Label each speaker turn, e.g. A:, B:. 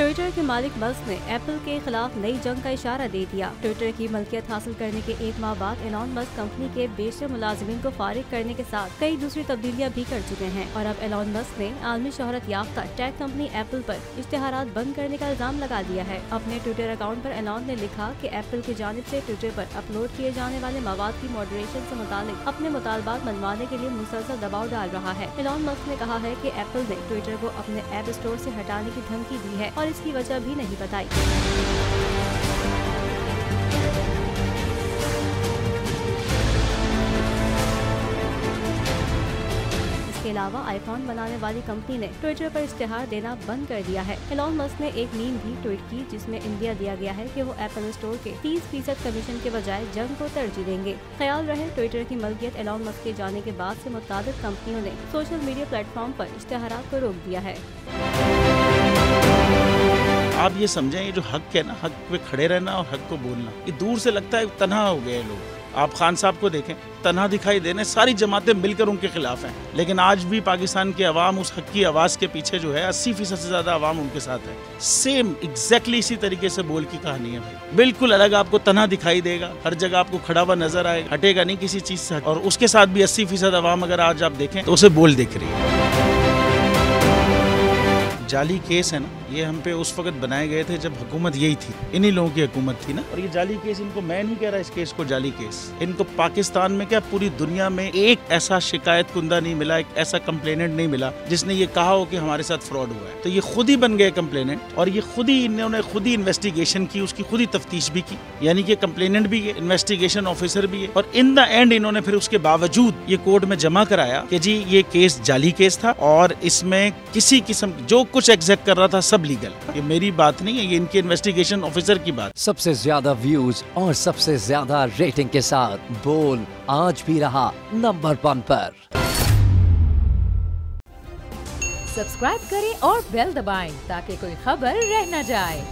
A: Twitter के मालिक Musk ने एप्पल के खिलाफ नई जंग का इशारा दे दिया। ट्विटर की मलकियत हासिल करने के 1 माह बाद एलन मस्क कंपनी के बेशतर मुलाजिमीन को फारिग करने के साथ कई दूसरी तब्दीलियां भी कर चुके हैं और अब एलन मस्क ने आलमी शोहरत याफ्ता टेक कंपनी एप्पल पर इश्तिहारात बंद करने का इल्जाम लगा दिया है। अपने ट्विटर अकाउंट पर एलन ने लिखा कि एप्पल की जानिब से ट्विटर पर अपलोड किए जाने वाले मवाद की मॉडरेशन से मुतालिक अपने मुतालबात मनवाने के लिए मुसलसल दबाव डाल रहा है। एलन मस्क ने कहा है कि एप्पल ने ट्विटर को अपने ऐप स्टोर से हटाने की धमकी दी है और इसकी वजह भी नहीं बताई। इसके अलावा आईफोन बनाने वाली कंपनी ने ट्विटर पर इश्तिहार देना बंद कर दिया है। एलन मस्क ने एक मीम भी ट्वीट की जिसमें इंडिया दिया गया है कि वो एप्पल स्टोर के 30% कमीशन के बजाय जंग को तरजीह देंगे। ख्याल रहे ट्विटर की मलकियत एलन मस्क के जाने के बाद से मुताबिक कंपनियों ने सोशल मीडिया प्लेटफॉर्म पर इश्तिहारात को रोक दिया है।
B: आप ये समझें, ये जो हक है ना, हक पे खड़े रहना और हक को बोलना, ये दूर से लगता है तन्हा हो गए लोग। आप खान साहब को देखें, तन्हा दिखाई देने, सारी जमातें मिलकर उनके खिलाफ हैं, लेकिन आज भी पाकिस्तान की आवाम उस हक की आवाज़ के पीछे जो है 80% से ज़्यादा आवाम उनके साथ है। सेम एग्जैक्टली इसी तरीके से बोल की कहानी है भाई। बिल्कुल अलग आपको तन्हा दिखाई देगा, हर जगह आपको खड़ा हुआ नजर आएगा, हटेगा नहीं किसी चीज़ से। और उसके साथ भी 80% आवाम अगर आज आप देखें तो उसे बोल दिख रही है। जाली केस है ना, ये हम पे उस वक्त बनाए गए थे जब हुकूमत यही थी, इन्हीं लोगों की हुकूमत थी ना। और ये जाली केस, इनको मैं नहीं कह रहा इस केस को जाली केस, इनको पाकिस्तान में क्या पूरी दुनिया में एक ऐसा शिकायत कुंदा नहीं मिला, एक ऐसा कंप्लेनेंट नहीं मिला जिसने ये कहा हो कि हमारे साथ फ्रॉड हुआ है। तो ये खुद ही बन गए कंप्लेनेंट और ये खुद ही इन्होंने खुद ही इन्वेस्टिगेशन की, उसकी खुद ही तफ्तीश भी की, यानी कि कंप्लेनेंट भी है, इन्वेस्टिगेशन ऑफिसर भी है। और इन द एंड इन्होंने फिर उसके बावजूद ये कोर्ट में जमा कराया कि जी ये केस जाली केस था और इसमें किसी किस्म जो कुछ एग्जैक्ट कर रहा था सब लीगल। ये मेरी बात नहीं है, ये इनके इन्वेस्टिगेशन ऑफिसर की बात।
C: सबसे ज्यादा व्यूज और सबसे ज्यादा रेटिंग के साथ बोल आज भी रहा नंबर 1 पर।
D: सब्सक्राइब करें और बेल दबाएं ताकि कोई खबर रह न जाए।